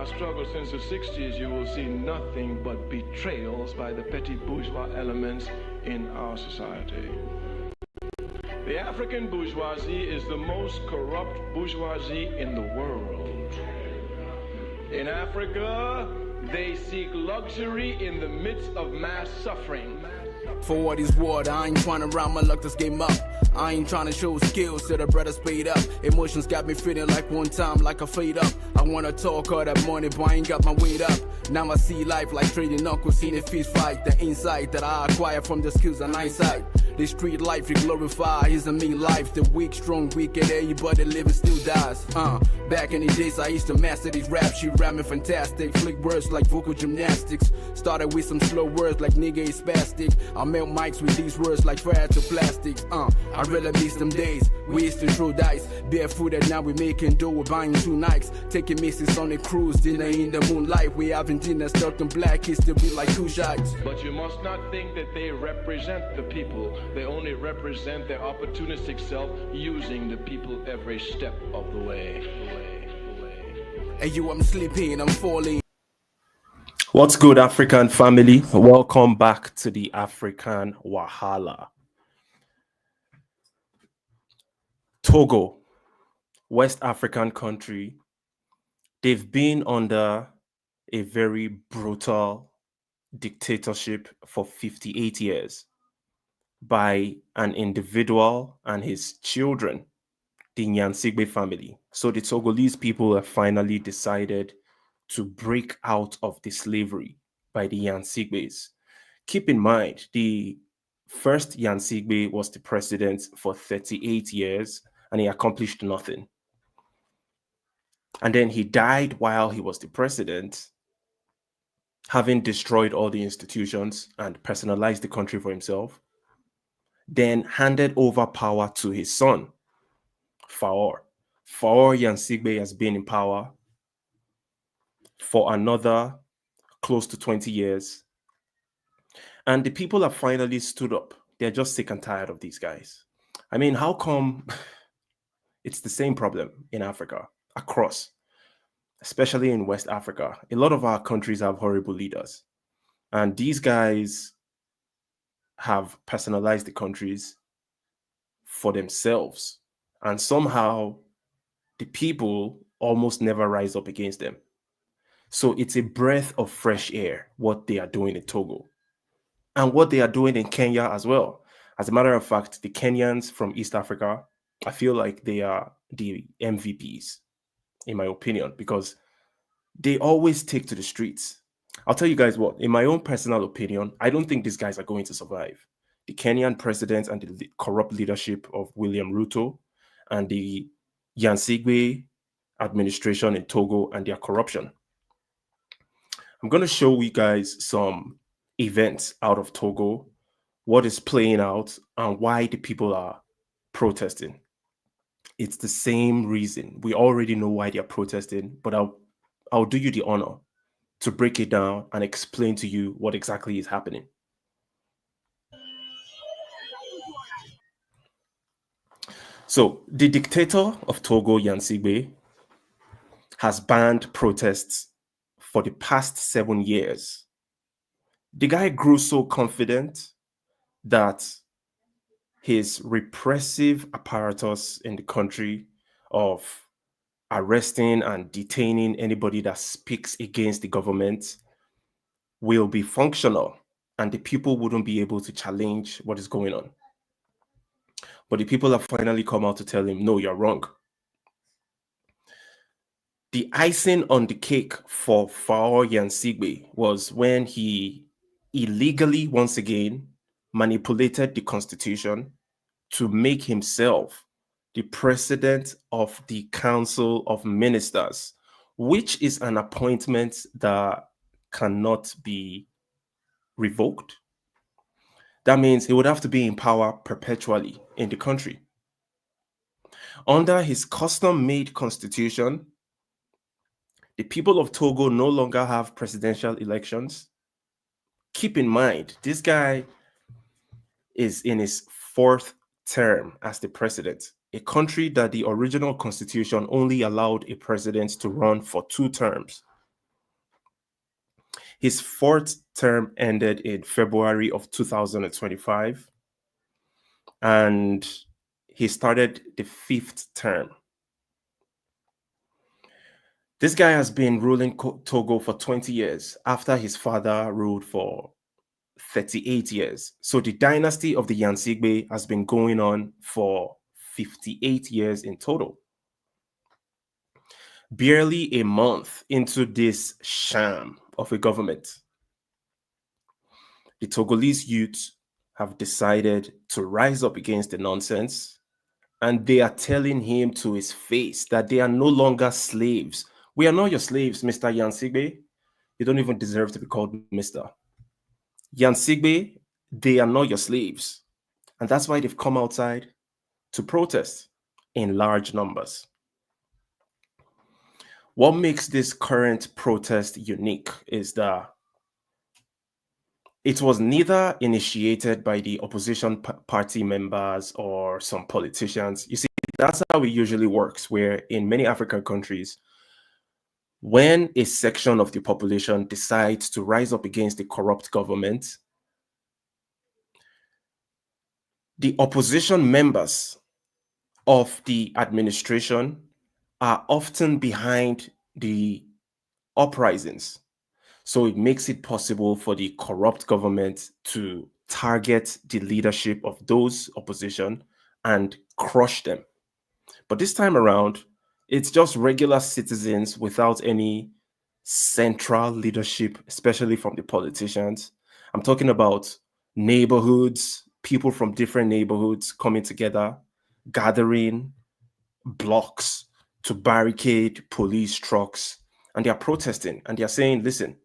our struggle since the 60s, you will see nothing but betrayals by the petty bourgeois elements in our society. The African bourgeoisie is the most corrupt bourgeoisie in the world. In Africa, they seek luxury in the midst of mass suffering. For what is what, I ain't trying to round my luck, this game up. I ain't trying to show skills to the brothers paid up. Emotions got me feeling like one time, like a fade up. I wanna talk all that money, but I ain't got my weight up. Now I see life like trading knuckles in a fist fight. The insight that I acquire from the skills and eyesight. The street life we glorify is a mean life. The weak, strong, wicked, everybody living still dies. Back in the days I used to master these raps. She rapping fantastic, flick words like vocal gymnastics. Started with some slow words like nigga is spastic. I melt mics with these words like fire to plastics. I really miss them days. We used to throw dice, barefooted, now we making dough. We're buying 2 Nikes, taking misses on a cruise, dinner in the moonlight. We having dinner stuck in black history like 2 shots. But you must not think that they represent the people. They only represent their opportunistic self, using the people every step of the way. Hey you, I'm sleeping, I'm falling. What's good, African family? Welcome back to the African Wahala. Togo, West African country, they've been under a very brutal dictatorship for 58 years by an individual and his children, the Gnassingbé family. So the Togolese people have finally decided to break out of the slavery by the Gnassingbés. Keep in mind, the first Gnassingbé was the president for 38 years and he accomplished nothing. And then he died while he was the president, having destroyed all the institutions and personalized the country for himself, then handed over power to his son, Faure. Faure Gnassingbé has been in power for another close to 20 years. And the people have finally stood up. They're just sick and tired of these guys. I mean, how come it's the same problem in Africa, across, especially in West Africa? A lot of our countries have horrible leaders. And these guys have personalized the countries for themselves. And somehow the people almost never rise up against them. So it's a breath of fresh air, what they are doing in Togo and what they are doing in Kenya as well. As a matter of fact, the Kenyans from East Africa, I feel like they are the MVPs, in my opinion, because they always take to the streets. I'll tell you guys what, in my own personal opinion, I don't think these guys are going to survive. The Kenyan president and the corrupt leadership of William Ruto and the Gnassingbé administration in Togo and their corruption. I'm going to show you guys some events out of Togo, what is playing out, and why the people are protesting. It's the same reason. We already know why they're protesting, but I'll do you the honor to break it down and explain to you what exactly is happening. So, the dictator of Togo, Gnassingbé, has banned protests for the past 7 years. The guy grew so confident that his repressive apparatus in the country of arresting and detaining anybody that speaks against the government will be functional and the people wouldn't be able to challenge what is going on. But the people have finally come out to tell him, no, you're wrong. The icing on the cake for Faure Gnassingbé was when he illegally, once again, manipulated the constitution to make himself the president of the Council of Ministers, which is an appointment that cannot be revoked. That means he would have to be in power perpetually in the country. Under his custom-made constitution, the people of Togo no longer have presidential elections. Keep in mind, this guy is in his 4th term as the president, a country that the original constitution only allowed a president to run for 2 terms. His fourth term ended in February of 2025, and he started the fifth term. This guy has been ruling Togo for 20 years after his father ruled for 38 years. So the dynasty of the Gnassingbé has been going on for 58 years in total. Barely a month into this sham of a government, the Togolese youth have decided to rise up against the nonsense, and they are telling him to his face that they are no longer slaves. We are not your slaves, Mr. Gnassingbé. You don't even deserve to be called Mr. Gnassingbé, they are not your slaves. And that's why they've come outside to protest in large numbers. What makes this current protest unique is that it was neither initiated by the opposition party members or some politicians. You see, that's how it usually works, where in many African countries, when a section of the population decides to rise up against the corrupt government, the opposition members of the administration are often behind the uprisings. So it makes it possible for the corrupt government to target the leadership of those opposition and crush them. But this time around, it's just regular citizens without any central leadership, especially from the politicians. I'm talking about neighborhoods, people from different neighborhoods coming together, gathering blocks to barricade police trucks, and they are protesting and they are saying, listen,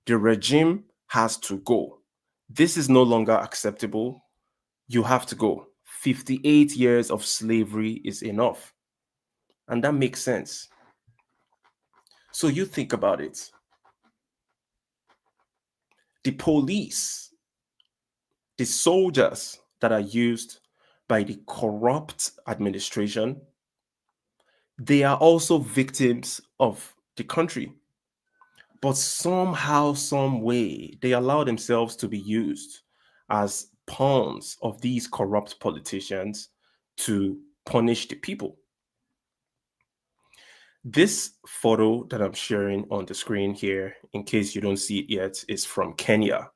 the regime has to go. This is no longer acceptable. You have to go. 58 years of slavery is enough. And that makes sense. So you think about it. The police, the soldiers that are used by the corrupt administration, they are also victims of the country. But somehow, some way, they allow themselves to be used as pawns of these corrupt politicians to punish the people. This photo that I'm sharing on the screen here, in case you don't see it yet, is from Kenya.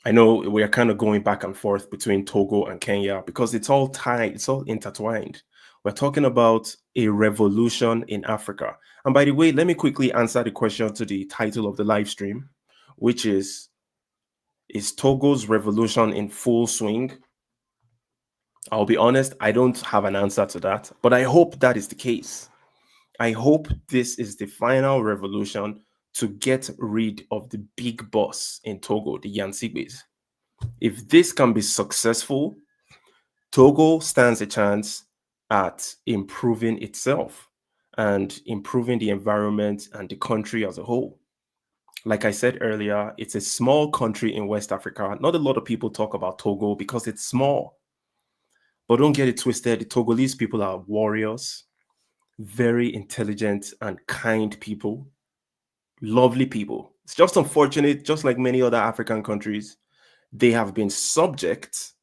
I know we're kind of going back and forth between Togo and Kenya because it's all tied, it's all intertwined. We're talking about a revolution in Africa. And by the way, let me quickly answer the question to the title of the live stream, which is Togo's revolution in full swing? I'll be honest, I don't have an answer to that, but I hope that is the case. I hope this is the final revolution to get rid of the big boss in Togo, the Gnassingbés. If this can be successful, Togo stands a chance at improving itself and improving the environment and the country as a whole. Like I said earlier, it's a small country in West Africa. Not a lot of people talk about Togo because it's small. But don't get it twisted. The Togolese people are warriors, very intelligent and kind people, lovely people. It's just unfortunate, just like many other African countries, they have been subject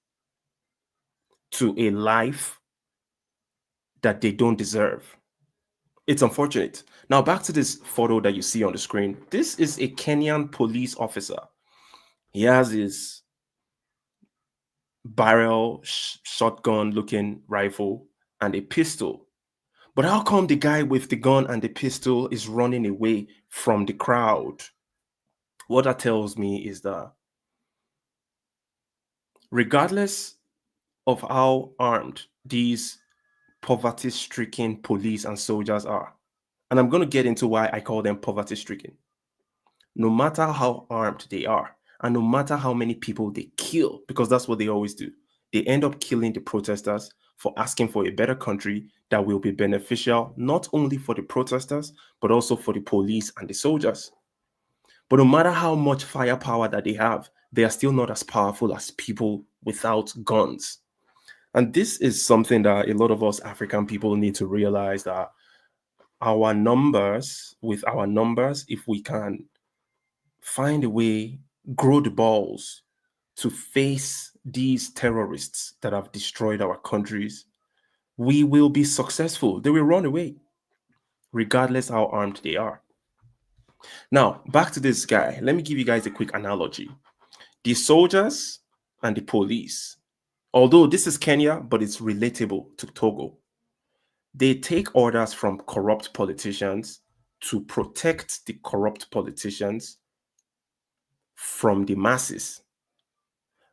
to a life that they don't deserve. It's unfortunate. Now, back to this photo that you see on the screen. This is a Kenyan police officer. He has his barrel shotgun looking rifle and a pistol. But how come the guy with the gun and the pistol is running away from the crowd? What that tells me is that regardless of how armed these poverty-stricken police and soldiers are, and I'm going to get into why I call them poverty-stricken, no matter how armed they are, and no matter how many people they kill, because that's what they always do, they end up killing the protesters for asking for a better country that will be beneficial not only for the protesters, but also for the police and the soldiers. But no matter how much firepower that they have, they are still not as powerful as people without guns. And this is something that a lot of us African people need to realize, that with our numbers, if we can find a way, grow the balls to face these terrorists that have destroyed our countries, we will be successful. They will run away, regardless how armed they are. Now, back to this guy. Let me give you guys a quick analogy. The soldiers and the police, although this is Kenya, but it's relatable to Togo, they take orders from corrupt politicians to protect the corrupt politicians from the masses.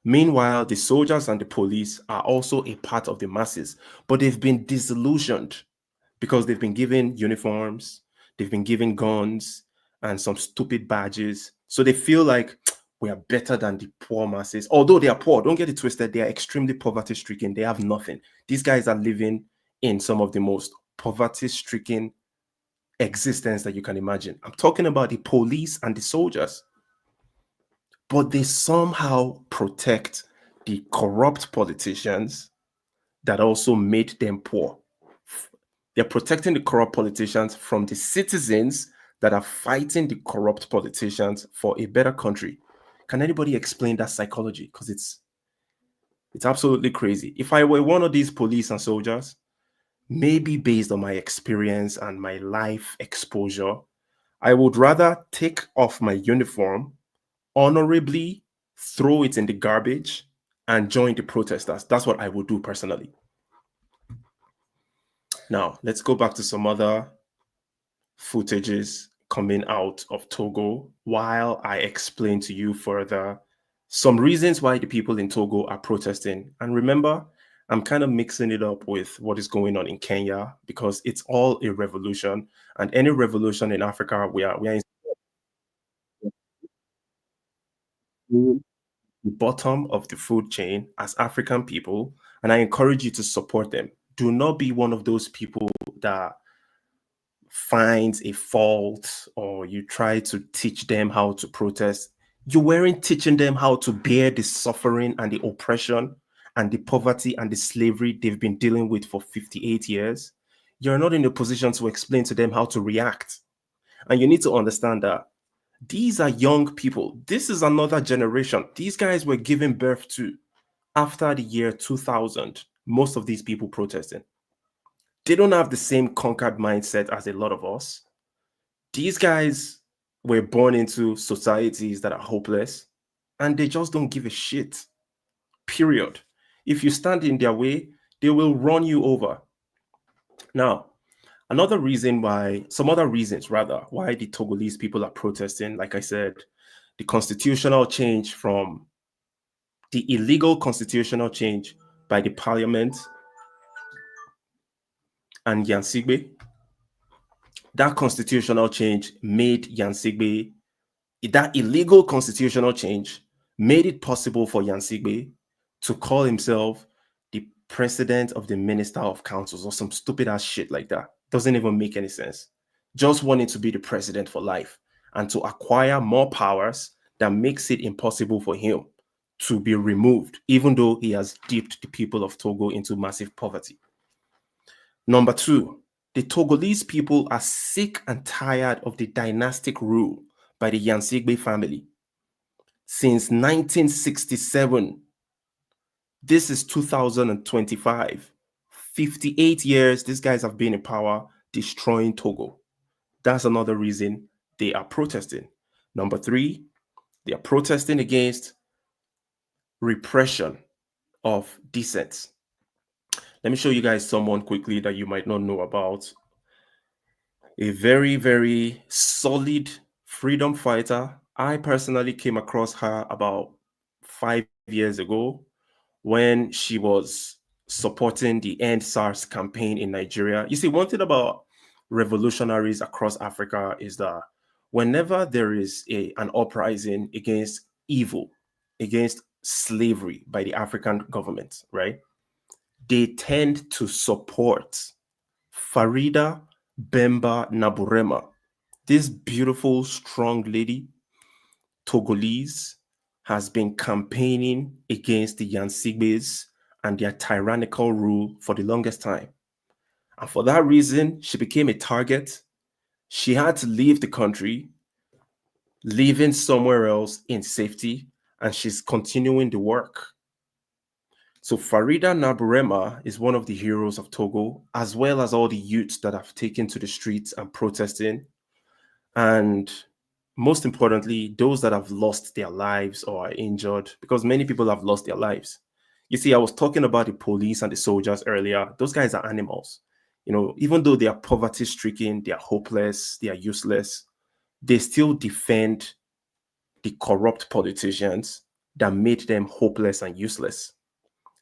Meanwhile, the soldiers and the police are also a part of the masses, but they've been disillusioned because they've been given uniforms, they've been given guns and some stupid badges. So they feel like we are better than the poor masses. Although they are poor, don't get it twisted, they are extremely poverty stricken. They have nothing. These guys are living in some of the most poverty stricken existence that you can imagine. I'm talking about the police and the soldiers. But they somehow protect the corrupt politicians that also made them poor. They're protecting the corrupt politicians from the citizens that are fighting the corrupt politicians for a better country. Can anybody explain that psychology? Because it's absolutely crazy. If I were one of these police and soldiers, maybe based on my experience and my life exposure, I would rather take off my uniform, honorably throw it in the garbage, and join the protesters. That's what I would do personally. Now, let's go back to some other footages coming out of Togo while I explain to you further some reasons why the people in Togo are protesting. And remember, I'm kind of mixing it up with what is going on in Kenya because it's all a revolution, and any revolution in Africa, we are in the bottom of the food chain as African people, and I encourage you to support them. Do not be one of those people that finds a fault or you try to teach them how to protest. You weren't teaching them how to bear the suffering and the oppression and the poverty and the slavery they've been dealing with for 58 years. You're not in a position to explain to them how to react. And you need to understand that these are young people. This is another generation. These guys were given birth to after the year 2000. Most of these people protesting. They don't have the same conquered mindset as a lot of us. These guys were born into societies that are hopeless and they just don't give a shit. Period. If you stand in their way, they will run you over. Now, another reason why, some other reasons rather, why the Togolese people are protesting, like I said, the constitutional change from the illegal constitutional change by the parliament and Gnassingbé. That constitutional change made Gnassingbé, that illegal constitutional change made it possible for Gnassingbé to call himself the president of the minister of councils or some stupid ass shit like that. Doesn't even make any sense. Just wanting to be the president for life and to acquire more powers that makes it impossible for him to be removed, even though he has dipped the people of Togo into massive poverty. Number two, the Togolese people are sick and tired of the dynastic rule by the Gnassingbé family. Since 1967, this is 2025. 58 years, these guys have been in power, destroying Togo. That's another reason they are protesting. Number three, they are protesting against repression of dissent. Let me show you guys someone quickly that you might not know about. A very, very solid freedom fighter. I personally came across her about 5 years ago when she was supporting the End SARS campaign in Nigeria. You see, one thing about revolutionaries across Africa is that whenever there is an uprising against evil, against slavery by the African government, right? They tend to support Farida Bemba Naburema, this beautiful, strong lady, Togolese, has been campaigning against the Gnassingbés and their tyrannical rule for the longest time. And for that reason, she became a target. She had to leave the country. living somewhere else in safety, and she's continuing the work. So Farida Naburema is one of the heroes of Togo, as well as all the youths that have taken to the streets and protesting. And most importantly, those that have lost their lives or are injured, because many people have lost their lives. You see, I was talking about the police and the soldiers earlier. Those guys are animals. You know, even though they are poverty stricken, they are hopeless, they are useless, they still defend the corrupt politicians that made them hopeless and useless.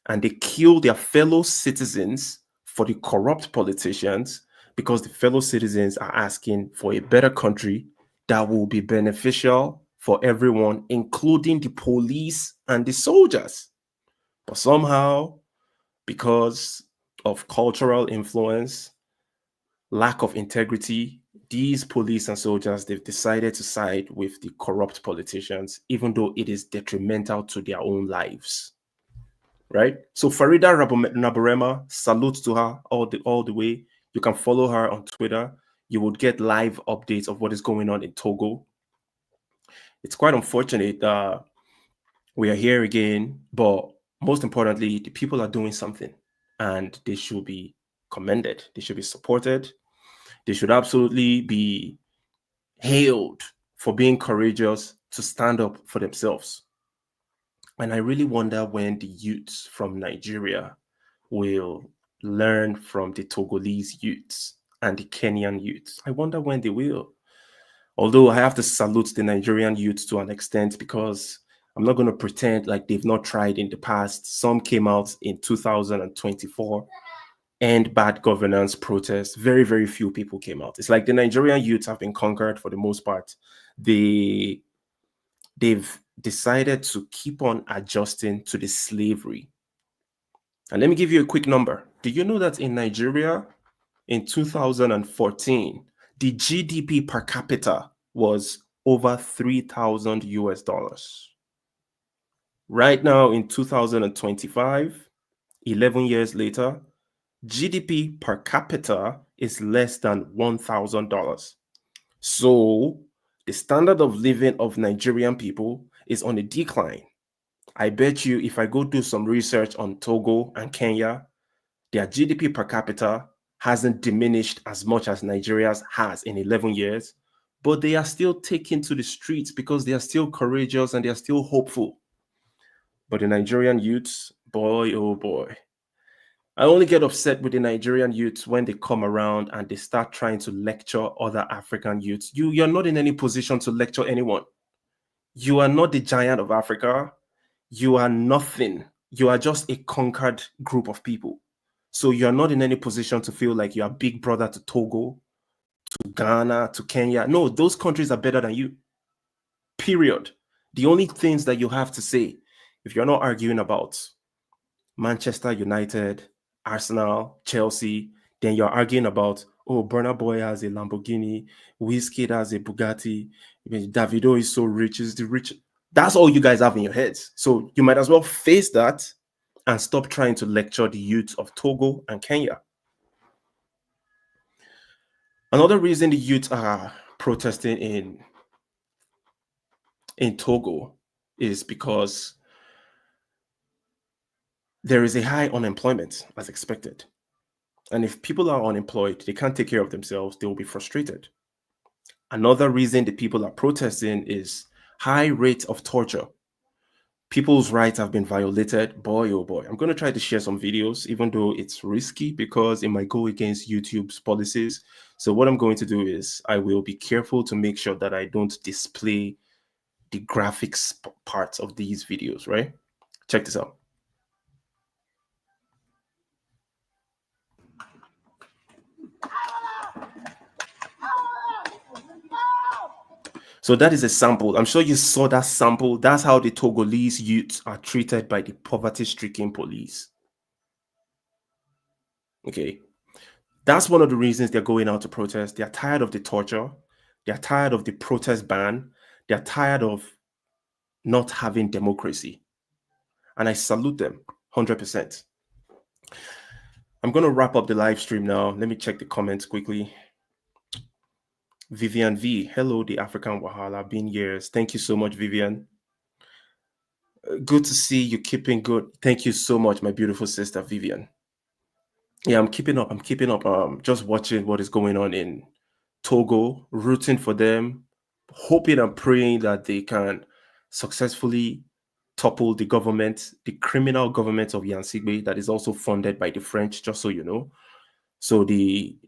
And they kill their fellow citizens for the corrupt politicians because the fellow citizens are asking for a better country that will be beneficial for everyone, including the police and the soldiers. But somehow, because of cultural influence, lack of integrity, these police and soldiers, they've decided to side with the corrupt politicians, even though it is detrimental to their own lives. Right? So Farida Naburema, salute to her all the way. You can follow her on Twitter. You would get live updates of what is going on in Togo. It's quite unfortunate that we are here again, but most importantly, the people are doing something and they should be commended. They should be supported. They should absolutely be hailed for being courageous to stand up for themselves. And I really wonder when the youths from Nigeria will learn from the Togolese youths and the Kenyan youths. I wonder when they will. Although I have to salute the Nigerian youths to an extent because I'm not going to pretend like they've not tried in the past. Some came out in 2024 and bad governance protests. Very, very few people came out. It's like the Nigerian youths have been conquered for the most part. They've decided to keep on adjusting to the slavery. And let me give you a quick number. Do you know that in Nigeria, in 2014, the GDP per capita was over 3,000 US dollars? Right now, in 2025, 11 years later, GDP per capita is less than $1,000. So the standard of living of Nigerian people is on a decline. I bet you if I go do some research on Togo and Kenya, their GDP per capita hasn't diminished as much as Nigeria's has in 11 years, but they are still taken to the streets because they are still courageous and they are still hopeful. But the Nigerian youths, boy, oh boy. I only get upset with the Nigerian youths when they come around and they start trying to lecture other African youths. You're not in any position to lecture anyone. You are not the giant of Africa. You are nothing. You are just a conquered group of people. So you're not in any position to feel like you're a big brother to Togo, to Ghana, to Kenya. No, those countries are better than you. Period. The only things that you have to say, if you're not arguing about Manchester United, Arsenal, Chelsea, then you're arguing about, oh, Burna Boy has a Lamborghini, Wizkid has a Bugatti, Davido is so rich, is the rich. That's all you guys have in your heads. So you might as well face that and stop trying to lecture the youth of Togo and Kenya. Another reason the youth are protesting in Togo is because there is a high unemployment as expected. And if people are unemployed, they can't take care of themselves, they will be frustrated. Another reason the people are protesting is high rate of torture. People's rights have been violated. Boy, oh boy. I'm going to try to share some videos, even though it's risky because it might go against YouTube's policies. So what I'm going to do is I will be careful to make sure that I don't display the graphics parts of these videos, right? Check this out. So that is a sample. I'm sure you saw that sample. That's how the Togolese youths are treated by the poverty-stricken police. Okay. That's one of the reasons they're going out to protest. They're tired of the torture. They're tired of the protest ban. They're tired of not having democracy. And I salute them 100%. I'm going to wrap up the live stream now. Let me check the comments quickly. Vivian V. Hello, the African Wahala. Been years. Thank you so much, Vivian. Good to see you keeping good. Thank you so much, my beautiful sister, Vivian. Yeah, I'm keeping up. I'm keeping up. Just watching what is going on in Togo, rooting for them, hoping and praying that they can successfully topple the government, the criminal government of Gnassingbé that is also funded by the French, just so you know. So the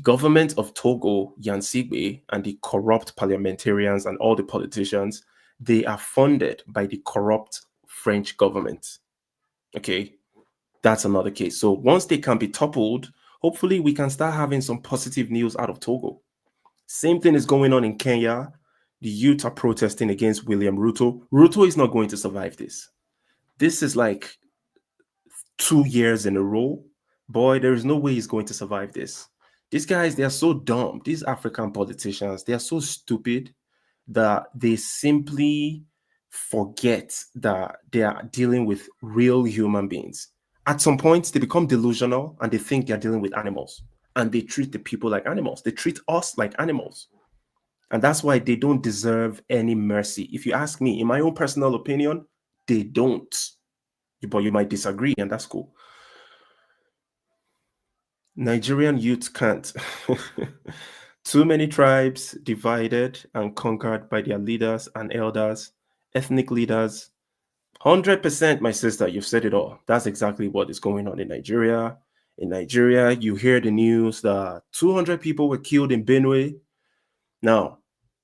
government of Togo, Gnassingbé, and the corrupt parliamentarians and all the politicians, they are funded by the corrupt French government. Okay, that's another case. So once they can be toppled, hopefully we can start having some positive news out of Togo. Same thing is going on in Kenya. The youth are protesting against William Ruto. Ruto is not going to survive this. This is like 2 years in a row. Boy, there is no way he's going to survive this. These guys, they are so dumb. These African politicians, they are so stupid that they simply forget that they are dealing with real human beings. At some point, they become delusional and they think they're dealing with animals. And they treat the people like animals. They treat us like animals. And that's why they don't deserve any mercy. If you ask me, in my own personal opinion, they don't. But you might disagree, and that's cool. Nigerian youth can't. Too many tribes divided and conquered by their leaders and elders, ethnic leaders. 100%, my sister, you've said it all. That's exactly what is going on in Nigeria. In Nigeria, you hear the news that 200 people were killed in Benue. Now,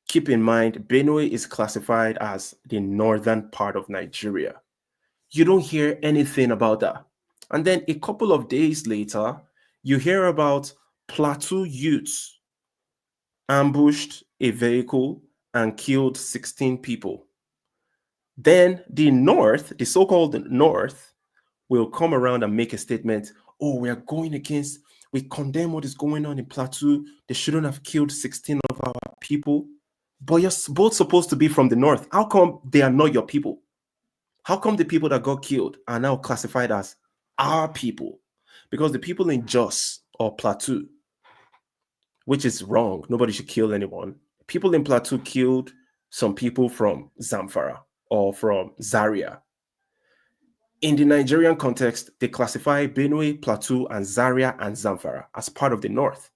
keep in mind, Benue is classified as the northern part of Nigeria. You don't hear anything about that. And then a couple of days later, you hear about Plateau youths ambushed a vehicle and killed 16 people. Then the North, the so-called North, will come around and make a statement. Oh, we are going against, we condemn what is going on in Plateau. They shouldn't have killed 16 of our people. But you're both supposed to be from the North. How come they are not your people? How come the people that got killed are now classified as our people? Because the people in Jos or Plateau, which is wrong, nobody should kill anyone. People in Plateau killed some people from Zamfara or from Zaria. In the Nigerian context, they classify Benue, Plateau, and Zaria and Zamfara as part of the North.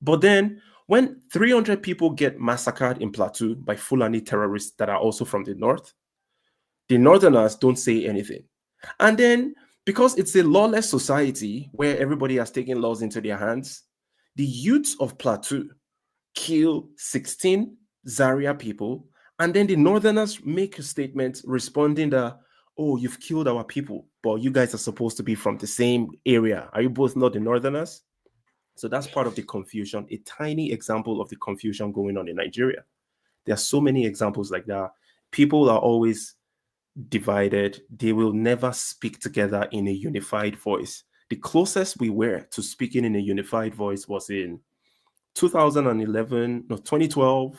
But then, when 300 people get massacred in Plateau by Fulani terrorists that are also from the North, the Northerners don't say anything. And then, because it's a lawless society where everybody has taken laws into their hands, the youths of Plateau kill 16 Zaria people, and then the Northerners make a statement responding that, oh, you've killed our people, but you guys are supposed to be from the same area. Are you both not the Northerners? So that's part of the confusion, a tiny example of the confusion going on in Nigeria. There are so many examples like that. People are always divided. They will never speak together in a unified voice. The closest we were to speaking in a unified voice was in 2012,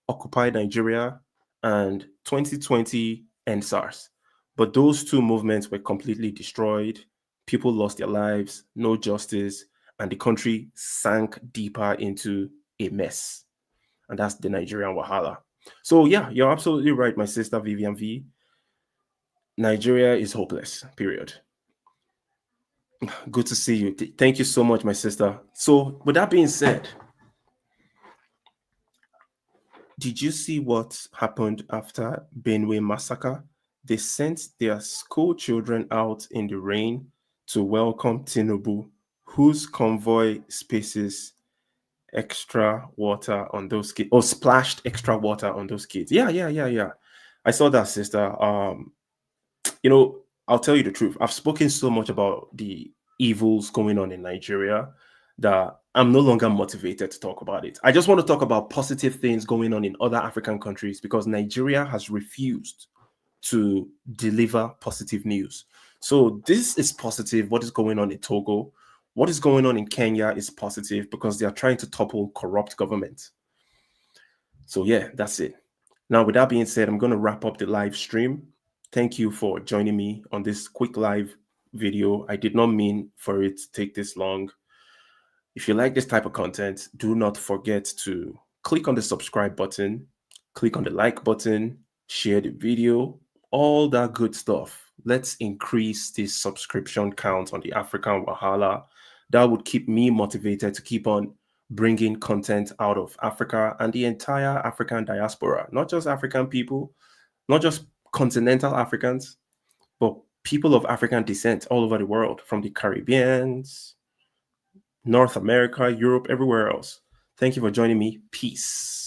occupied Nigeria, and 2020 SARS. But those two movements were completely destroyed. People lost their lives, no justice, and the country sank deeper into a mess. And that's the Nigerian Wahala. So yeah, you're absolutely right, my sister Vivian V. Nigeria is hopeless, period. Good to see you. Thank you so much, my sister. So with that being said, did you see what happened after Benue massacre? They sent their school children out in the rain to welcome Tinubu, whose convoy spaces extra water on those kids, or splashed extra water on those kids. Yeah. I saw that, sister. I'll tell you the truth. I've spoken so much about the evils going on in Nigeria that I'm no longer motivated to talk about it. I just want to talk about positive things going on in other African countries because Nigeria has refused to deliver positive news. So this is positive. What is going on in Togo? What is going on in Kenya is positive because they are trying to topple corrupt government. So yeah, that's it. Now, with that being said, I'm going to wrap up the live stream. Thank you for joining me on this quick live video. I did not mean for it to take this long. If you like this type of content, do not forget to click on the subscribe button, click on the like button, share the video, all that good stuff. Let's increase this subscription count on the African Wahala. That would keep me motivated to keep on bringing content out of Africa and the entire African diaspora, not just African people, not just continental Africans, but people of African descent all over the world, from the Caribbeans, North America, Europe, everywhere else. Thank you for joining me. Peace.